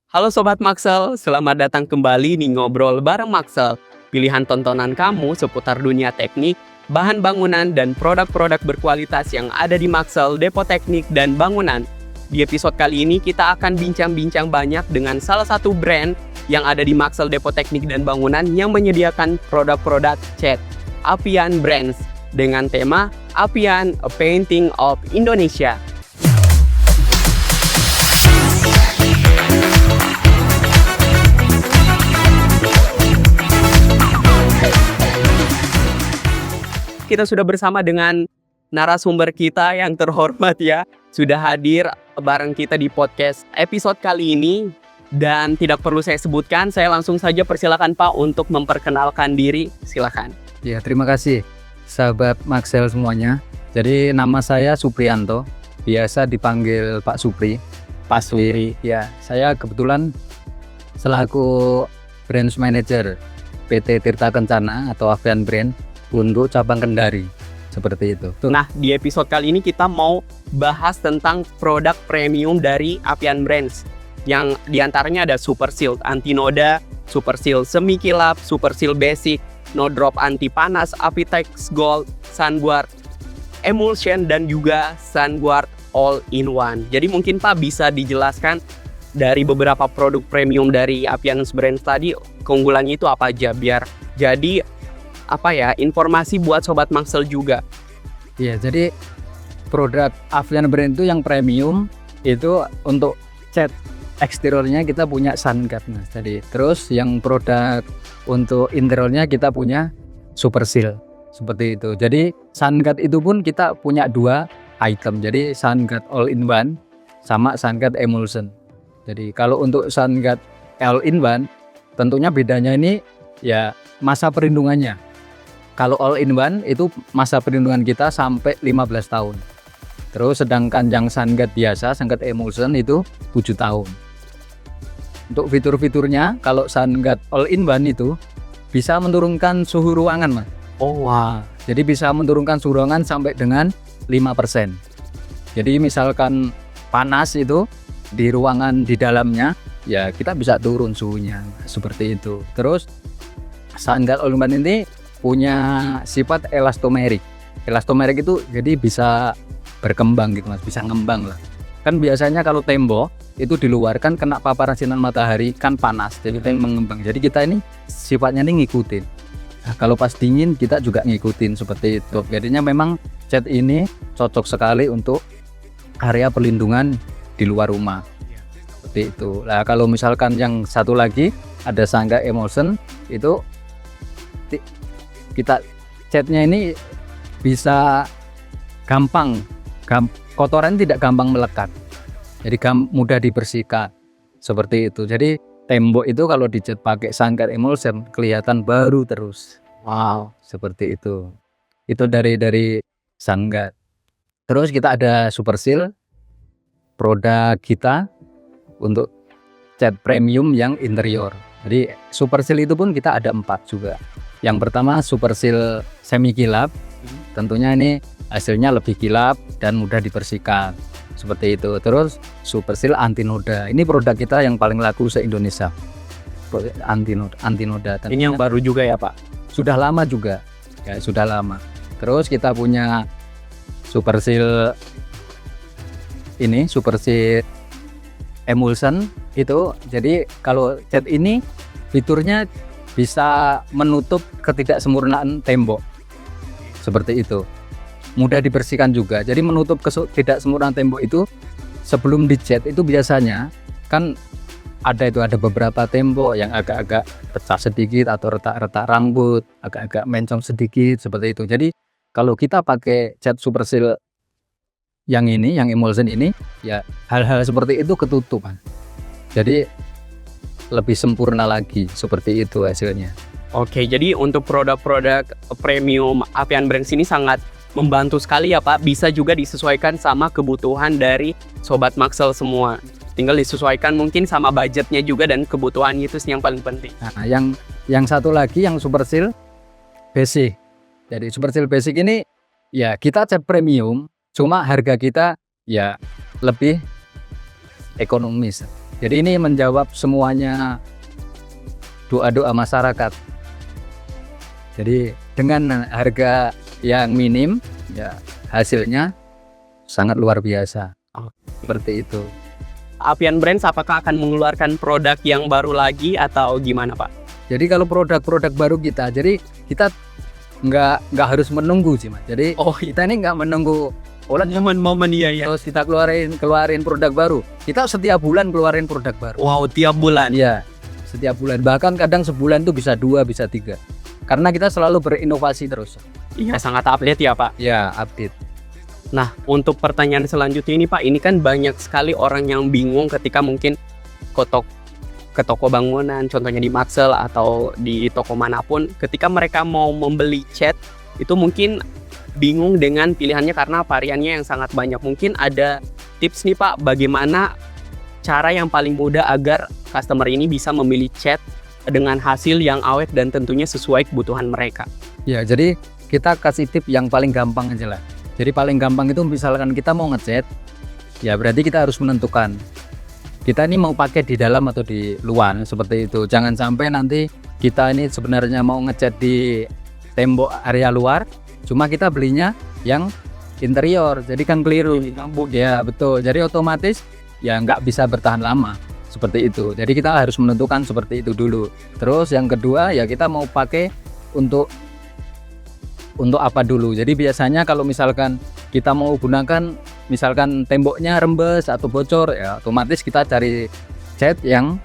Halo Sobat Maxel, selamat datang kembali di Ngobrol bareng Maxel. Pilihan tontonan kamu seputar dunia teknik, bahan bangunan, dan produk-produk berkualitas yang ada di Maxel, Depo Teknik, dan Bangunan. Di episode kali ini kita akan bincang-bincang banyak dengan salah satu brand yang ada di Maxel, Depo Teknik, dan Bangunan yang menyediakan produk-produk cat, Apian Brands, dengan tema Apian, a Painting of Indonesia. Kita sudah bersama dengan narasumber kita yang terhormat ya. Sudah hadir bareng kita di podcast episode kali ini. Dan tidak perlu saya sebutkan, saya langsung saja persilakan Pak untuk memperkenalkan diri. Silakan. Ya, terima kasih sahabat Maxel semuanya. Jadi nama saya Suprianto, biasa dipanggil Pak Supri. Pak Supri. Ya, saya kebetulan selaku Branch Manager PT Tirta Kencana atau Apian Brand untuk cabang Kendari, seperti itu. Nah, di episode kali ini kita mau bahas tentang produk premium dari Apian Brands. Yang diantaranya ada Super Shield Anti Noda, Super Shield Semi Kilap, Super Shield Basic, No Drop Anti Panas, Apitex Gold, Sunguard Emulsion, dan juga Sunguard All in One. Jadi mungkin Pak bisa dijelaskan dari beberapa produk premium dari Apian Brands tadi, keunggulannya itu apa aja, biar jadi informasi buat Sobat Maxel juga. Ya, jadi produk Apian Brand itu yang premium itu untuk cat eksteriornya kita punya Sunguard Mas. Jadi terus yang produk untuk interiornya kita punya Super Seal seperti itu. Jadi Sunguard itu pun kita punya dua item. Jadi Sunguard All in One sama Sunguard Emulsion. Jadi kalau untuk Sunguard All in One tentunya bedanya ini ya masa perlindungannya. Kalau all in one itu masa perlindungan kita sampai 15 tahun. Terus sedangkan yang Sunguard biasa, Sunguard Emulsion itu 7 tahun. Untuk fitur-fiturnya, kalau Sunguard all in one itu bisa menurunkan suhu ruangan, Mas. Oh wah. Jadi bisa menurunkan suhu ruangan sampai dengan 5%. Jadi misalkan panas itu di ruangan di dalamnya, ya kita bisa turun suhunya seperti itu. Terus Sunguard all in one ini punya sifat elastomerik. Elastomerik itu jadi bisa berkembang gitu Mas, bisa ngembang lah. Kan biasanya kalau tembok itu di luar kan kena paparan sinar matahari kan panas, jadi mengembang. Jadi kita ini sifatnya ini ngikutin. Nah, kalau pas dingin kita juga ngikutin seperti itu. Jadinya memang cat ini cocok sekali untuk area perlindungan di luar rumah. Seperti itu. Nah, kalau misalkan yang satu lagi ada Sunguard Emulsion itu kita catnya ini bisa gampang, kotoran tidak gampang melekat, jadi mudah dibersihkan seperti itu. Jadi tembok itu kalau dicat pakai Sunguard Emulsion kelihatan baru terus. Wow, seperti itu. Itu dari Sunguard. Terus kita ada Super Seal, produk kita untuk cat premium yang interior. Jadi Super Seal itu pun kita ada 4 juga. Yang pertama Super Seal Semi Kilap, tentunya ini hasilnya lebih kilap dan mudah dibersihkan seperti itu. Terus Super Seal Anti Noda, ini produk kita yang paling laku se-Indonesia. Anti Noda. Ini yang baru juga ya Pak? Sudah lama juga, ya sudah lama. Terus kita punya Super Seal ini, Super Seal Emulsion itu. Jadi kalau cat ini fiturnya bisa menutup ketidaksempurnaan tembok seperti itu, mudah dibersihkan juga. Jadi menutup ketidaksempurnaan tembok itu sebelum dicat itu biasanya kan ada beberapa tembok yang agak-agak pecah sedikit atau retak-retak rambut, agak-agak mencong sedikit seperti itu. Jadi kalau kita pakai cat Super Seal yang ini, yang Emulsion ini, ya hal-hal seperti itu ketutupan. Jadi lebih sempurna lagi seperti itu hasilnya. Oke, jadi untuk produk-produk premium Apian Brands ini sangat membantu sekali ya Pak. Bisa juga disesuaikan sama kebutuhan dari Sobat Maxel semua. Tinggal disesuaikan mungkin sama budgetnya juga dan kebutuhannya, itu yang paling penting. Nah, yang satu lagi yang Super Seal Basic. Jadi Super Seal Basic ini ya kita cat premium, cuma harga kita ya lebih ekonomis. Jadi ini menjawab semuanya doa-doa masyarakat. Jadi dengan harga yang minim, ya hasilnya sangat luar biasa. Oh. Seperti itu. Apian Brands apakah akan mengeluarkan produk yang baru lagi atau gimana Pak? Jadi kalau produk-produk baru kita, jadi kita nggak harus menunggu sih Mas. Jadi kita ini nggak menunggu momen iya ya. terus kita keluarin produk baru. Kita setiap bulan keluarin produk baru. Wow, tiap bulan. Iya, setiap bulan. Bahkan kadang sebulan tuh bisa 2, bisa 3. Karena kita selalu berinovasi terus. Iya, sangat update ya Pak. Ya, update. Nah, untuk pertanyaan selanjutnya ini Pak, ini kan banyak sekali orang yang bingung ketika mungkin ke toko bangunan, contohnya di Maxell atau di toko manapun, ketika mereka mau membeli cat, itu mungkin bingung dengan pilihannya karena variannya yang sangat banyak. Mungkin ada tips nih Pak, bagaimana cara yang paling mudah agar customer ini bisa memilih cat dengan hasil yang awet dan tentunya sesuai kebutuhan mereka. Ya, jadi kita kasih tip yang paling gampang aja lah. Jadi paling gampang itu misalkan kita mau ngecat, ya berarti kita harus menentukan kita ini mau pakai di dalam atau di luar, seperti itu. Jangan sampai nanti kita ini sebenarnya mau ngecat di tembok area luar, cuma kita belinya yang interior, jadi kan keliru. Ya betul, jadi otomatis ya nggak bisa bertahan lama. Seperti itu. Jadi kita harus menentukan seperti itu dulu. Terus yang kedua ya kita mau pakai untuk apa dulu. Jadi biasanya kalau misalkan kita mau gunakan misalkan temboknya rembes atau bocor, ya otomatis kita cari cat yang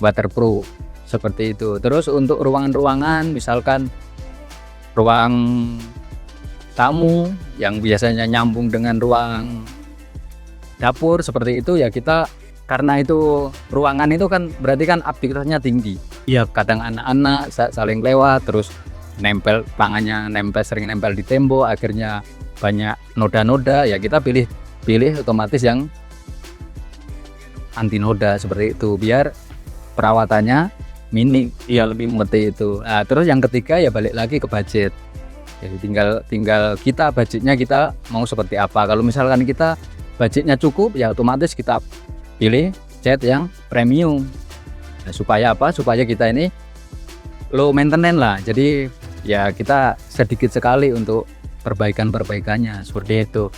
waterproof seperti itu. Terus untuk ruangan-ruangan, misalkan ruang tamu yang biasanya nyambung dengan ruang dapur seperti itu, ya kita, karena itu ruangan itu kan berarti kan aktivitasnya tinggi. Iya, kadang anak-anak saling lewat, terus nempel tangannya, sering nempel di tembok, akhirnya banyak noda-noda. Ya kita pilih otomatis yang anti noda seperti itu, biar perawatannya minim. Iya, lebih seperti itu. Nah, terus yang ketiga ya balik lagi ke budget. Jadi tinggal kita budgetnya kita mau seperti apa. Kalau misalkan kita budgetnya cukup, ya otomatis kita pilih cat yang premium. Nah, supaya apa? Supaya kita ini low maintenance lah. Jadi ya kita sedikit sekali untuk perbaikannya seperti itu.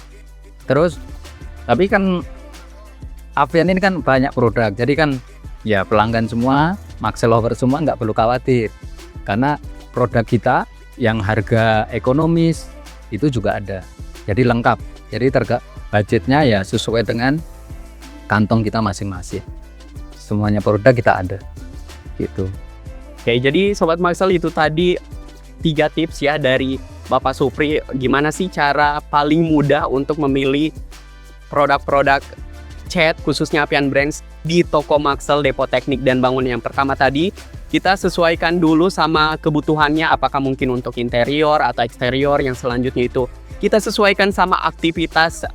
Terus tapi kan Avian ini kan banyak produk. Jadi kan ya pelanggan semua, Maxell lover semua nggak perlu khawatir. Karena produk kita yang harga ekonomis itu juga ada. Jadi lengkap. Jadi budgetnya ya sesuai dengan kantong kita masing-masing. Semuanya produk kita ada gitu. Oke, jadi Sobat Maxell itu tadi 3 tips ya dari Bapak Supri, gimana sih cara paling mudah untuk memilih produk-produk cat khususnya Apian Brands di toko Maxell Depo Teknik dan Bangunan. Yang pertama tadi kita sesuaikan dulu sama kebutuhannya, apakah mungkin untuk interior atau eksterior. Yang selanjutnya itu kita sesuaikan sama aktivitas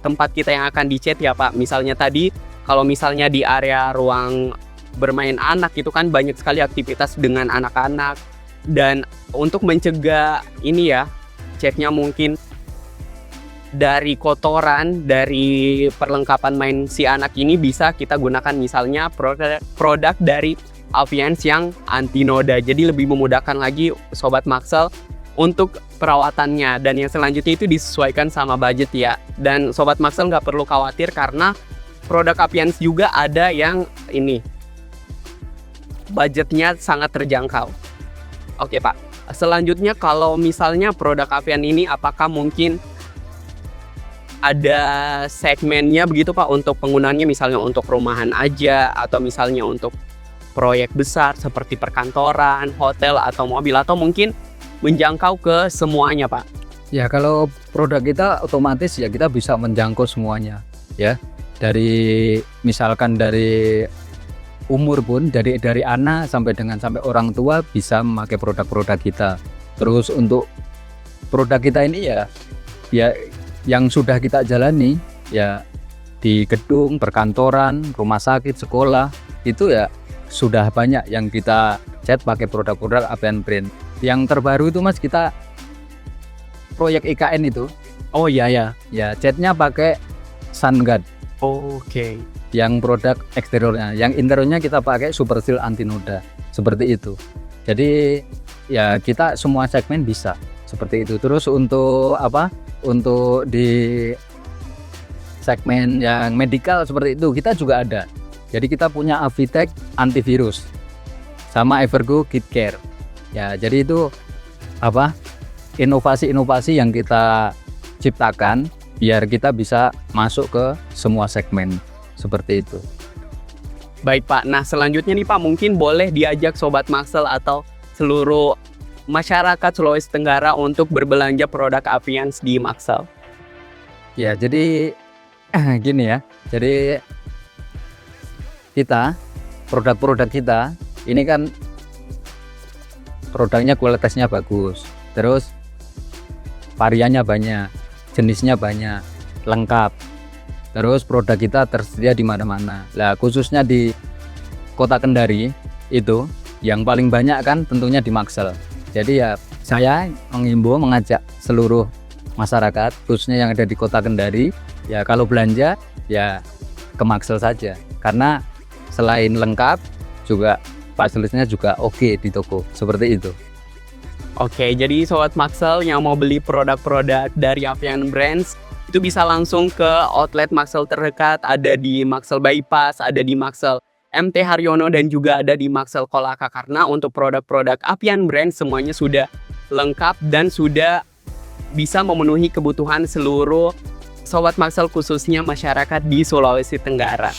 tempat kita yang akan dicat ya Pak. Misalnya tadi kalau misalnya di area ruang bermain anak itu kan banyak sekali aktivitas dengan anak-anak, dan untuk mencegah ini ya catnya mungkin dari kotoran, dari perlengkapan main si anak ini, bisa kita gunakan misalnya produk dari Avians yang anti noda. Jadi lebih memudahkan lagi Sobat Maxell untuk perawatannya. Dan yang selanjutnya itu disesuaikan sama budget ya. Dan Sobat Maxell nggak perlu khawatir karena produk Avians juga ada yang ini budgetnya sangat terjangkau. Oke Pak, selanjutnya kalau misalnya produk Avian ini apakah mungkin ada segmennya begitu Pak untuk penggunaannya, misalnya untuk rumahan aja atau misalnya untuk proyek besar seperti perkantoran, hotel atau mobil, atau mungkin menjangkau ke semuanya Pak? Ya kalau produk kita otomatis ya kita bisa menjangkau semuanya ya. Dari misalkan dari umur pun, dari anak sampai orang tua bisa memakai produk-produk kita. Terus untuk produk kita ini ya yang sudah kita jalani ya di gedung, perkantoran, rumah sakit, sekolah, itu ya sudah banyak yang kita cat pakai produk-produk Avian Brand. Yang terbaru itu Mas, kita proyek IKN itu. Oh iya ya. Ya, catnya pakai SunGuard. Oke. Yang produk eksteriornya, yang interiornya kita pakai Super Seal anti noda seperti itu. Jadi ya kita semua segmen bisa seperti itu. Terus untuk apa? Untuk di segmen yang medical seperti itu kita juga ada. Jadi kita punya Avitech antivirus sama Evergo KitCare. Ya, jadi itu apa? Inovasi-inovasi yang kita ciptakan biar kita bisa masuk ke semua segmen seperti itu. Baik Pak, nah selanjutnya nih Pak, mungkin boleh diajak Sobat Maxell atau seluruh masyarakat Sulawesi Tenggara untuk berbelanja produk Avians di Maxell. Ya, jadi gini ya. Jadi kita produk-produk kita ini kan produknya kualitasnya bagus. Terus variannya banyak, jenisnya banyak, lengkap. Terus produk kita tersedia di mana-mana. Lah khususnya di Kota Kendari itu yang paling banyak kan tentunya di Maxell. Jadi ya saya mengajak seluruh masyarakat khususnya yang ada di Kota Kendari ya kalau belanja ya ke Maxell saja. Karena selain lengkap juga fasilitasnya juga oke di toko. Seperti itu. Oke, jadi Sobat Maxell yang mau beli produk-produk dari Avian Brands itu bisa langsung ke outlet Maxell terdekat, ada di Maxell Bypass, ada di Maxell MT Haryono, dan juga ada di Maxell Kolaka. Karena untuk produk-produk Avian Brands semuanya sudah lengkap dan sudah bisa memenuhi kebutuhan seluruh Sobat Maxell khususnya masyarakat di Sulawesi Tenggara.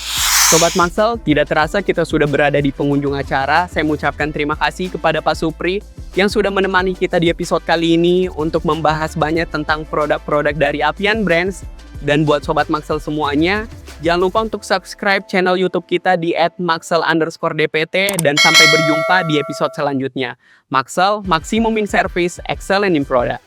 Sobat Maxell, tidak terasa kita sudah berada di penghujung acara. Saya mengucapkan terima kasih kepada Pak Supri yang sudah menemani kita di episode kali ini untuk membahas banyak tentang produk-produk dari Avian Brands. Dan buat Sobat Maxell semuanya, jangan lupa untuk subscribe channel YouTube kita di @maxell_dpt, dan sampai berjumpa di episode selanjutnya. Maxell, maximum in service, excellent in product.